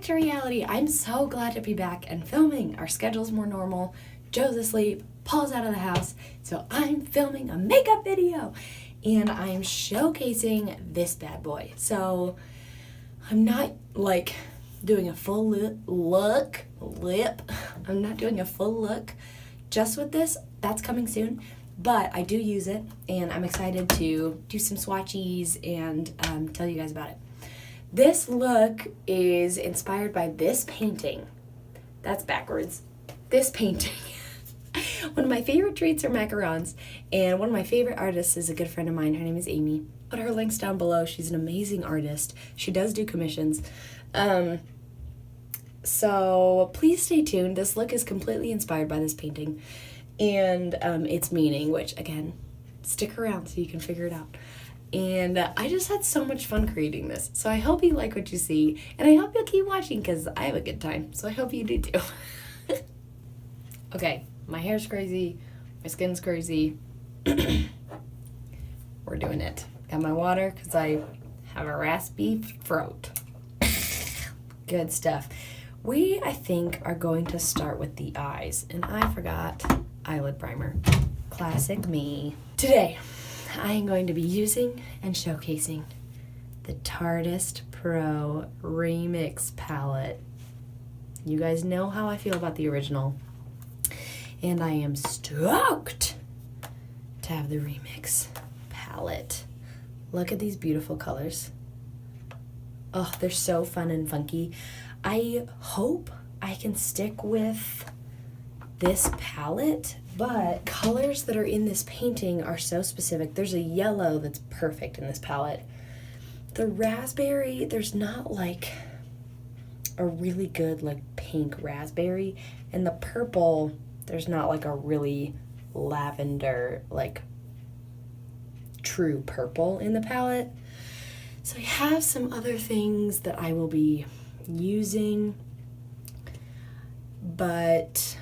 back to reality. I'm so glad to be back and filming. Our schedule's more normal. Joe's asleep, Paul's out of the house, so I'm filming a makeup video and I'm showcasing this bad boy. So I'm not like doing a full lip. I'm not doing a full look just with this. That's coming soon. But I do use it, and I'm excited to do some swatchies and tell you guys about it. This look is inspired by this painting. That's backwards. This painting. One of my favorite treats are macarons, and one of my favorite artists is a good friend of mine. Her name is Amy. Put her links down below. She's an amazing artist. She does do commissions. So please stay tuned. This look is completely inspired by this painting and its meaning, which, again, stick around so you can figure it out. And I just had so much fun creating this. So I hope you like what you see, and I hope you'll keep watching because I have a good time. So I hope you do too. Okay, my hair's crazy, my skin's crazy. We're doing it. Got my water because I have a raspy throat. Good stuff. We, I think, are going to start with the eyes, and I forgot eyelid primer. Classic me. Today, I am going to be using and showcasing the Tarteist Pro Remix palette. You guys know how I feel about the original, and I am stoked to have the Remix palette. Look at these beautiful colors. Oh, they're so fun and funky. I hope I can stick with this palette, but colors that are in this painting are so specific. There's a yellow that's perfect in this palette. The raspberry, there's not like a really good like pink raspberry, and the purple, there's not like a really lavender like true purple in the palette. So I have some other things that I will be using, but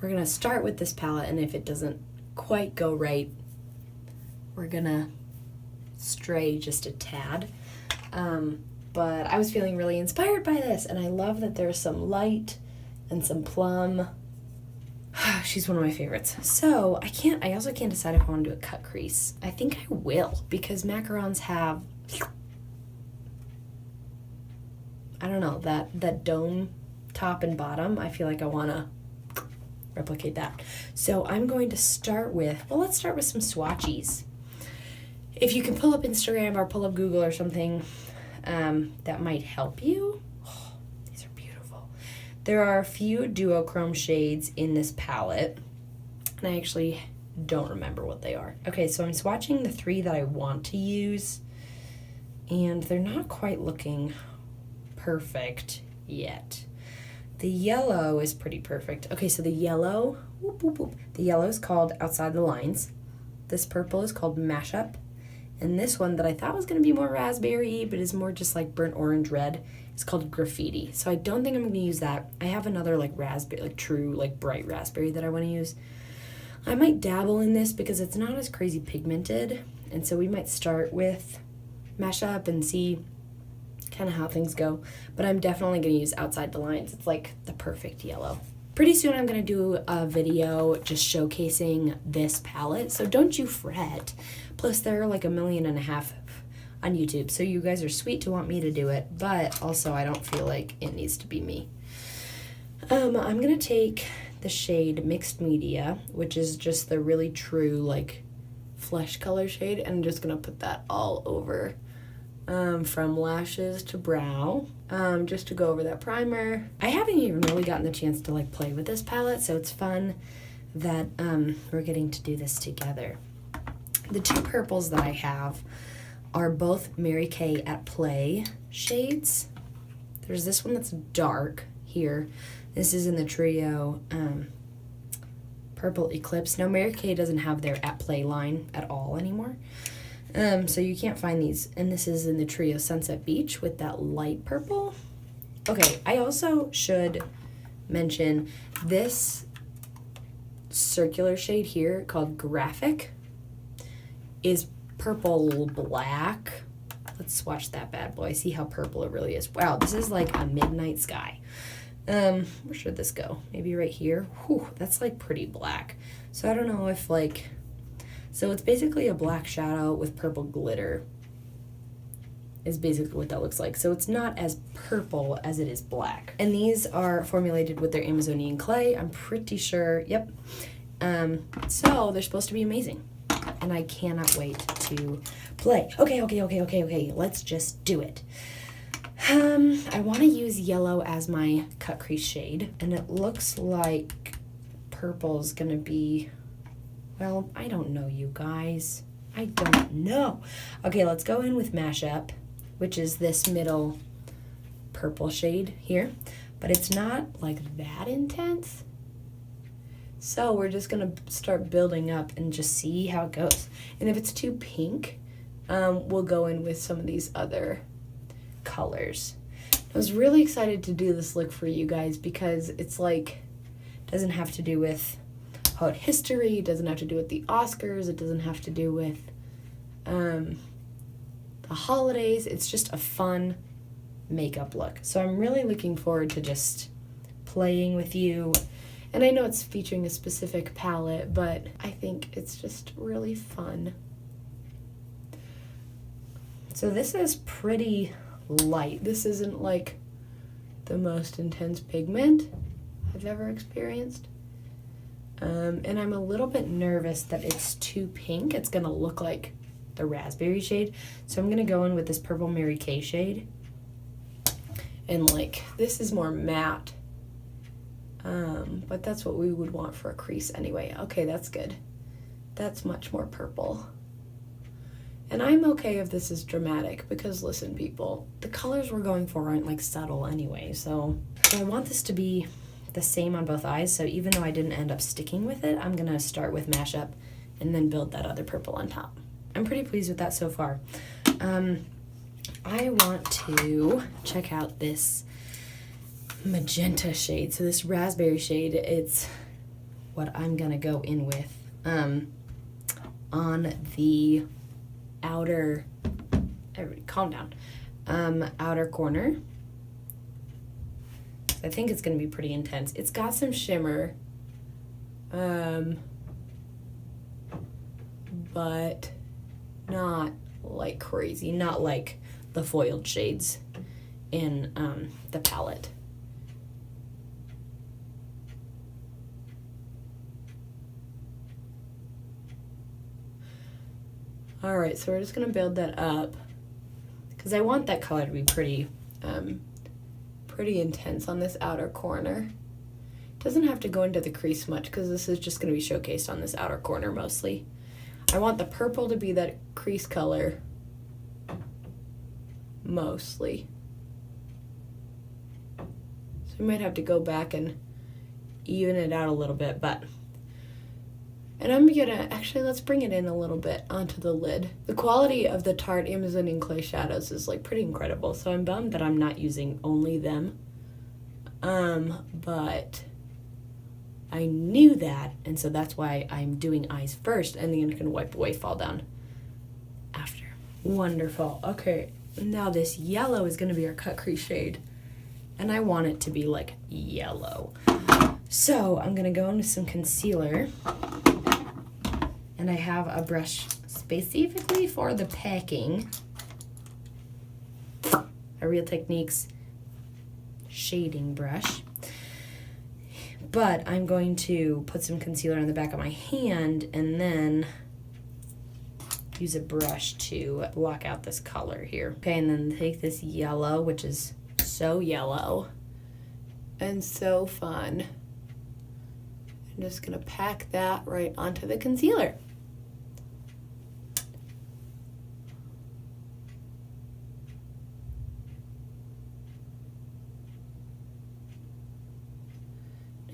we're gonna start with this palette, and if it doesn't quite go right, we're gonna stray just a tad. But I was feeling really inspired by this, and I love that there's some light and some plum. She's one of my favorites. So I also can't decide if I want to do a cut crease. I think I will, because macarons have, I don't know, that dome top and bottom. I feel like I want to replicate that. So I'm going to start with, well, let's start with some swatchies. If you can pull up Instagram or pull up Google or something, that might help you. Oh, these are beautiful. There are a few duochrome shades in this palette, and I actually don't remember what they are. Okay, so I'm swatching the three that I want to use, and they're not quite looking perfect yet. The yellow is pretty perfect. Okay, so the yellow, the yellow is called Outside the Lines. This purple is called Mashup. And this one that I thought was going to be more raspberry, but is more just like burnt orange red, is called Graffiti. So I don't think I'm going to use that. I have another like raspberry, like true like bright raspberry that I want to use. I might dabble in this because it's not as crazy pigmented. And so we might start with Mashup and see kind of how things go. But I'm definitely going to use Outside the Lines. It's like the perfect yellow. Pretty soon I'm going to do a video just showcasing this palette, so don't you fret. Plus there are like 1.5 million on YouTube, so you guys are sweet to want me to do it, but also I don't feel like it needs to be me. I'm going to take the shade Mixed Media, which is just the really true like flesh color shade, and I'm just going to put that all over. From lashes to brow, just to go over that primer. I haven't even really gotten the chance to like play with this palette, so it's fun that we're getting to do this together. The two purples that I have are both Mary Kay at Play shades. There's this one that's dark here. This is in the trio Purple Eclipse. Now Mary Kay doesn't have their At Play line at all anymore. So you can't find these, and this is in the trio Sunset Beach with that light purple. Okay, I also should mention this circular shade here called Graphic is purple black. let's swatch that bad boy, see how purple it really is. Wow, this is like a midnight sky. Where should this go? Maybe right here? Whew, that's like pretty black. So I don't know if like, so it's basically a black shadow with purple glitter is basically what that looks like. So it's not as purple as it is black. And these are formulated with their Amazonian clay. I'm pretty sure, yep. So they're supposed to be amazing. And I cannot wait to play. Okay, let's just do it. I want to use yellow as my cut crease shade, and it looks like purple's gonna be, well, I don't know, you guys. I don't know. Okay, let's go in with Mashup, which is this middle purple shade here, but it's not like that intense. So we're just gonna start building up and just see how it goes. And if it's too pink, we'll go in with some of these other colors. I was really excited to do this look for you guys because it's like, doesn't have to do with Hollywood history, it doesn't have to do with the Oscars, it doesn't have to do with the holidays. It's just a fun makeup look. So I'm really looking forward to just playing with you. And I know it's featuring a specific palette, but I think it's just really fun. So this is pretty light. This isn't like the most intense pigment I've ever experienced. And I'm a little bit nervous that it's too pink. It's gonna look like the raspberry shade. So I'm gonna go in with this purple Mary Kay shade. And like, this is more matte. But that's what we would want for a crease anyway. Okay, that's good. That's much more purple. And I'm okay if this is dramatic because listen, people, the colors we're going for aren't like subtle anyway. So I want this to be the same on both eyes. So even though I didn't end up sticking with it, I'm gonna start with Mashup and then build that other purple on top. I'm pretty pleased with that so far. I want to check out this magenta shade. So this raspberry shade, it's what I'm gonna go in with on the outer, everybody calm down, outer corner. I think it's gonna be pretty intense. It's got some shimmer, but not like crazy, not like the foiled shades in the palette. All right, so we're just gonna build that up because I want that color to be pretty intense on this outer corner. It doesn't have to go into the crease much because this is just gonna be showcased on this outer corner mostly. I want the purple to be that crease color mostly. So we might have to go back and even it out a little bit, but and I'm gonna, actually, let's bring it in a little bit onto the lid. The quality of the Tarte Amazonian Clay shadows is like pretty incredible, so I'm bummed that I'm not using only them. But I knew that, and so that's why I'm doing eyes first, and then I'm gonna wipe away Fall Down after. Wonderful. Okay, now this yellow is gonna be our cut crease shade, and I want it to be like yellow. So I'm gonna go into some concealer. And I have a brush specifically for the packing. A Real Techniques shading brush. But I'm going to put some concealer on the back of my hand and then use a brush to block out this color here. Okay, and then take this yellow, which is so yellow and so fun. I'm just gonna pack that right onto the concealer.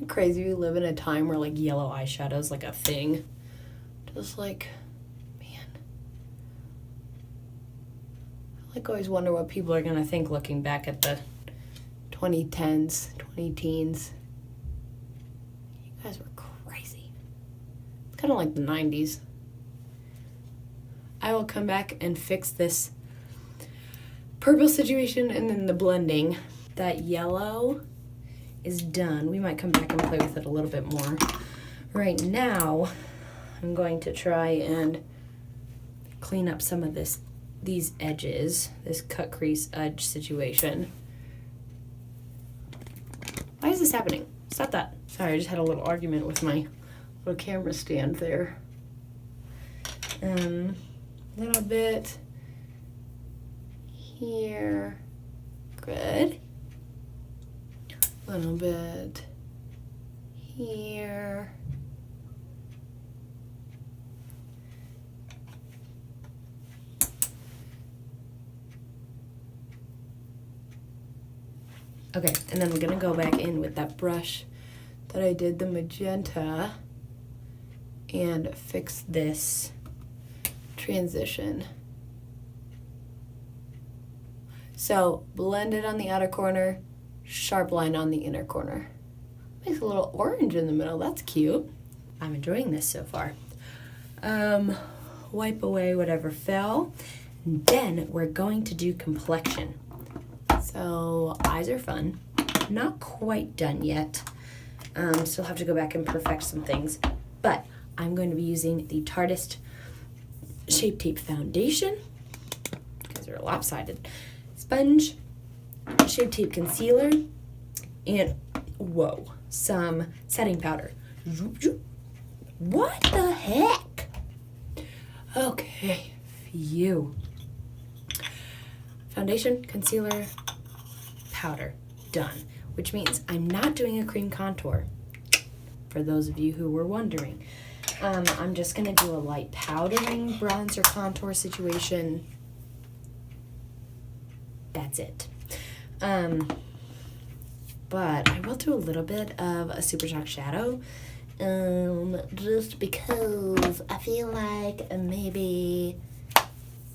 Crazy we live in a time where like yellow eyeshadow is like a thing. Just like, man, I like always wonder what people are gonna think looking back at the 2010s, 20-teens. You guys were crazy. It's kind of like the 90s. I will come back and fix this purple situation and then the blending. That yellow is done. We might come back and play with it a little bit more. Right now, I'm going to try and clean up some of these edges, this cut crease edge situation. Why is this happening? Stop that. Sorry, I just had a little argument with my little camera stand there. A little bit here. Good. A little bit here. Okay, and then we're gonna go back in with that brush that I did the magenta and fix this transition. So blend it on the outer corner, sharp line on the inner corner. Makes a little orange in the middle, that's cute. I'm enjoying this so far. Wipe away whatever fell. And then we're going to do complexion. So eyes are fun. Not quite done yet. Still have to go back and perfect some things. But I'm going to be using the Tarteist Shape Tape Foundation, because they're lopsided, sponge, Shape Tape Concealer, and, whoa, some setting powder. What the heck? Okay, phew. Foundation, concealer, powder, done. Which means I'm not doing a cream contour, for those of you who were wondering. I'm just going to do a light powdering bronzer contour situation. That's it. But I will do a little bit of a Super Shock shadow, just because I feel like maybe,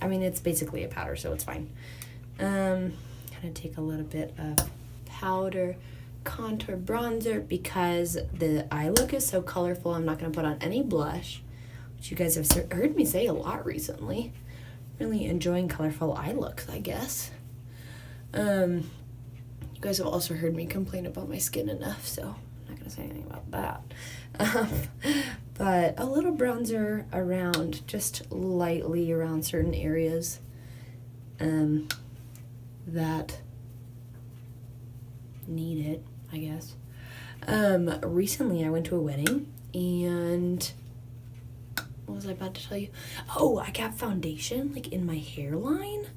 I mean, it's basically a powder, so it's fine. Gonna take a little bit of powder contour bronzer because the eye look is so colorful. I'm not going to put on any blush, which you guys have heard me say a lot recently. Really enjoying colorful eye looks, I guess. You guys have also heard me complain about my skin enough, so I'm not going to say anything about that. But a little bronzer around, just lightly around certain areas that need it, I guess. Recently I went to a wedding, and what was I about to tell you? Oh, I got foundation like in my hairline,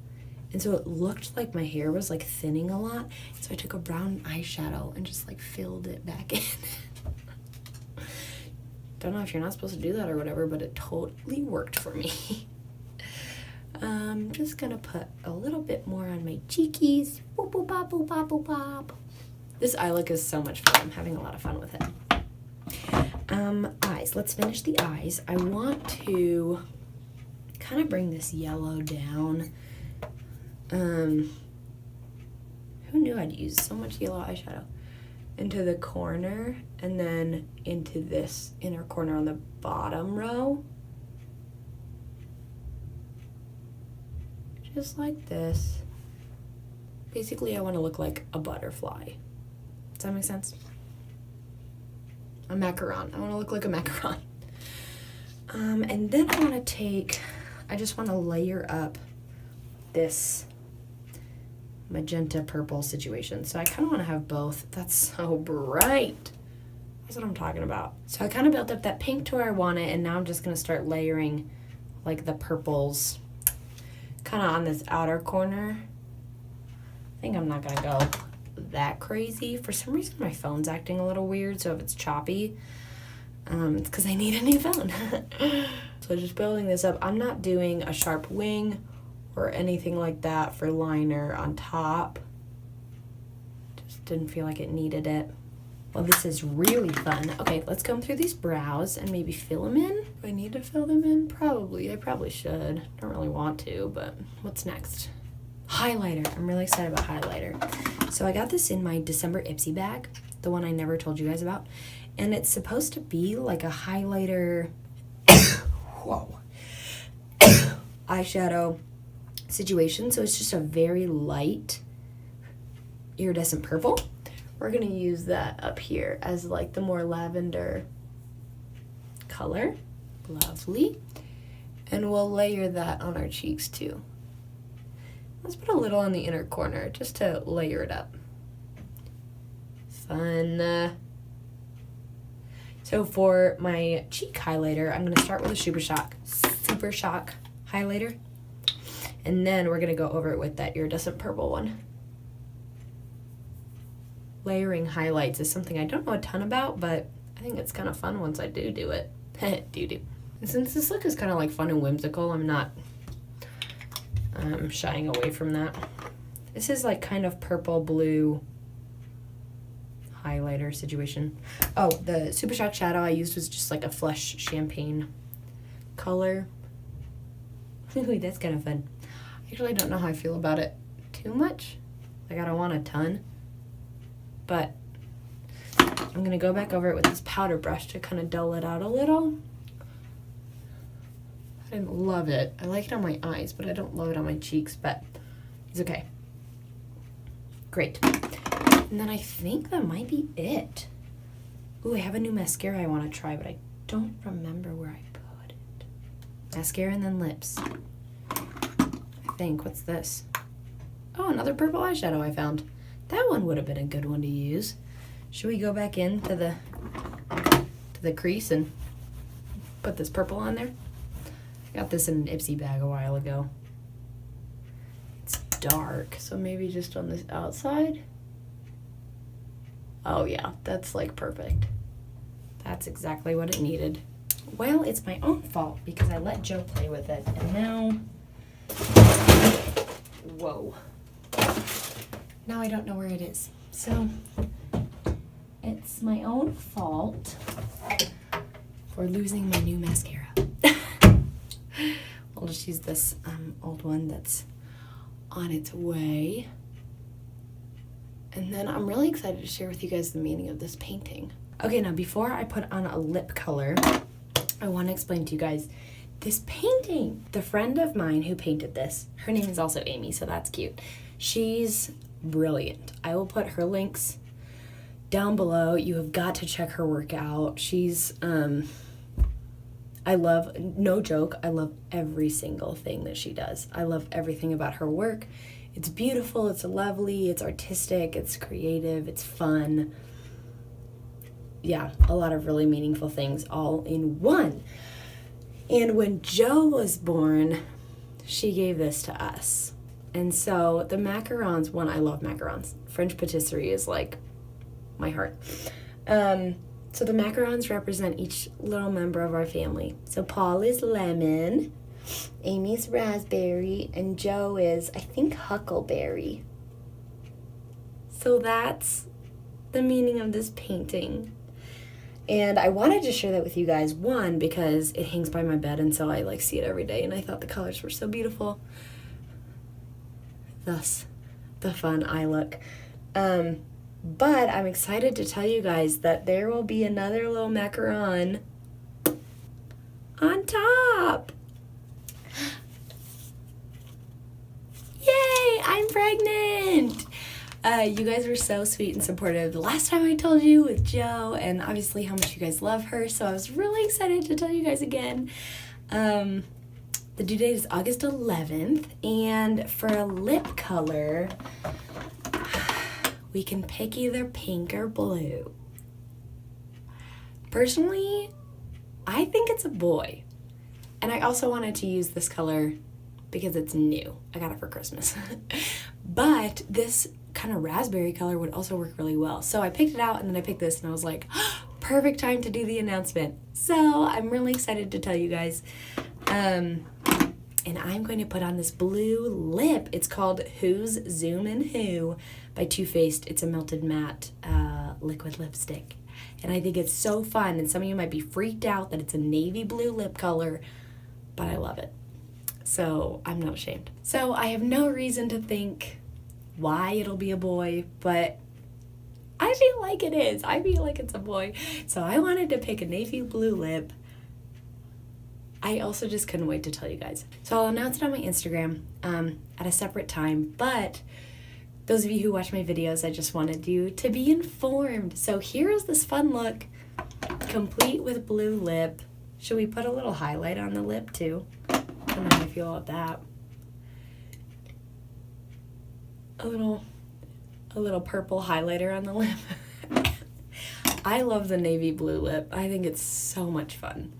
and so it looked like my hair was like thinning a lot, so I took a brown eyeshadow and just like filled it back in. Don't know if you're not supposed to do that or whatever, but it totally worked for me. I'm just gonna put a little bit more on my cheekies. Boop, boop, bop, boop, bop, boop, bop. This eye look is so much fun. I'm having a lot of fun with it. Eyes. Let's finish the eyes. I want to kind of bring this yellow down. Who knew I'd use so much yellow eyeshadow? Into the corner, and then into this inner corner on the bottom row. Just like this. Basically, I want to look like a butterfly. Does that make sense? A macaron. I want to look like a macaron. And then I just want to layer up this magenta purple situation. So I kind of want to have both. That's so bright. That's what I'm talking about. So I kind of built up that pink to where I want it, and now I'm just going to start layering like the purples kind of on this outer corner. I think I'm not going to go that crazy. For some reason my phone's acting a little weird, so if it's choppy, it's because I need a new phone. So just building this up. I'm not doing a sharp wing or anything like that for liner on top. Just didn't feel like it needed it. Well, this is really fun. Okay, let's go through these brows and maybe fill them in. Do I need to fill them in? Probably. I probably should. Don't really want to, but what's next? Highlighter. I'm really excited about highlighter. So I got this in my December Ipsy bag, the one I never told you guys about. And it's supposed to be like a highlighter, whoa, eyeshadow situation. So it's just a very light iridescent purple. We're going to use that up here as like the more lavender color. Lovely. And we'll layer that on our cheeks too. Let's put a little on the inner corner just to layer it up. Fun. So for my cheek highlighter, I'm going to start with a Super Shock highlighter. And then we're going to go over it with that iridescent purple one. Layering highlights is something I don't know a ton about, but I think it's kind of fun once I do it. do. And since this look is kind of like fun and whimsical, I'm not shying away from that. This is like kind of purple blue highlighter situation. Oh, the Super Shock shadow I used was just like a flush champagne color. Ooh, that's kind of fun. I actually don't know how I feel about it too much. Like I don't want a ton. But I'm going to go back over it with this powder brush to kind of dull it out a little. I didn't love it. I like it on my eyes, but I don't love it on my cheeks, but it's okay. Great. And then I think that might be it. Ooh, I have a new mascara I want to try, but I don't remember where I put it. Mascara and then lips. I think. What's this? Oh, another purple eyeshadow I found. That one would have been a good one to use. Should we go back into the crease and put this purple on there? I got this in an Ipsy bag a while ago. It's dark, so maybe just on this outside. Oh yeah, that's like perfect. That's exactly what it needed. Well, it's my own fault because I let Joe play with it, and now... Whoa. Now I don't know where it is. So, it's my own fault for losing my new mascara. I'll just use this old one that's on its way. And then I'm really excited to share with you guys the meaning of this painting. Okay, now before I put on a lip color, I want to explain to you guys this painting. The friend of mine who painted this, her name is also Amy, so that's cute. She's brilliant. I will put her links down below. You have got to check her work out. She's, I love, no joke, I love every single thing that she does. I love everything about her work. It's beautiful, it's lovely, it's artistic, it's creative, it's fun. Yeah, a lot of really meaningful things all in one. And when Joe was born, she gave this to us. And so the macarons, one, I love macarons. French patisserie is like my heart. So the macarons represent each little member of our family. So Paul is lemon, Amy's raspberry, and Joe is, I think, huckleberry. So that's the meaning of this painting. And I wanted to share that with you guys, one, because it hangs by my bed, and so I like see it every day, and I thought the colors were so beautiful. Thus, the fun eye look. But I'm excited to tell you guys that there will be another little macaron on top. Yay, I'm pregnant. You guys were so sweet and supportive the last time I told you with Joe, and obviously how much you guys love her, so I was really excited to tell you guys again. The due date is August 11th, and for a lip color, we can pick either pink or blue. Personally, I think it's a boy. And I also wanted to use this color because it's new. I got it for Christmas. But this kind of raspberry color would also work really well. So I picked it out, and then I picked this, and I was like, perfect time to do the announcement. So I'm really excited to tell you guys. And I'm going to put on this blue lip. It's called Who's Zoomin' Who by Too Faced. It's a melted matte liquid lipstick. And I think it's so fun. And some of you might be freaked out that it's a navy blue lip color, but I love it. So I'm not ashamed. So I have no reason to think why it'll be a boy, but I feel like it is. I feel like it's a boy. So I wanted to pick a navy blue lip I also just couldn't wait to tell you guys. So I'll announce it on my Instagram at a separate time, but those of you who watch my videos, I just wanted you to be informed. So here is this fun look, complete with blue lip. Should we put a little highlight on the lip too? I don't know how I feel about that. A little purple highlighter on the lip. I love the navy blue lip. I think it's so much fun.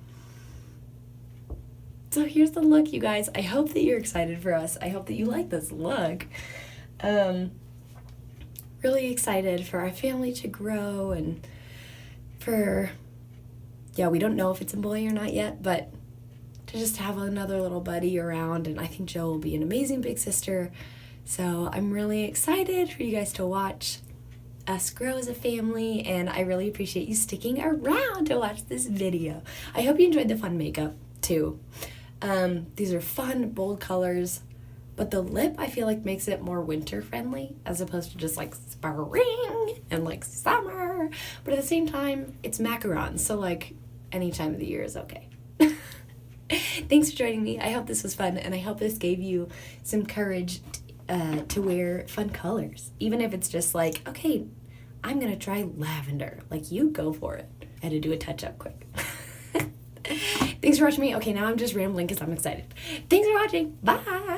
So here's the look, you guys. I hope that you're excited for us. I hope that you like this look. Really excited for our family to grow and for, we don't know if it's a boy or not yet, but to just have another little buddy around. And I think Jo will be an amazing big sister. So I'm really excited for you guys to watch us grow as a family, and I really appreciate you sticking around to watch this video. I hope you enjoyed the fun makeup too. These are fun, bold colors, but the lip I feel like makes it more winter friendly as opposed to just like spring and like summer. But at the same time, it's macarons, so like any time of the year is okay. Thanks for joining me. I hope this was fun, and I hope this gave you some courage to wear fun colors. Even if it's just like, okay, I'm gonna try lavender. Like, you go for it. I had to do a touch-up quick. Thanks for watching me. Okay, now I'm just rambling because I'm excited. Thanks for watching. Bye!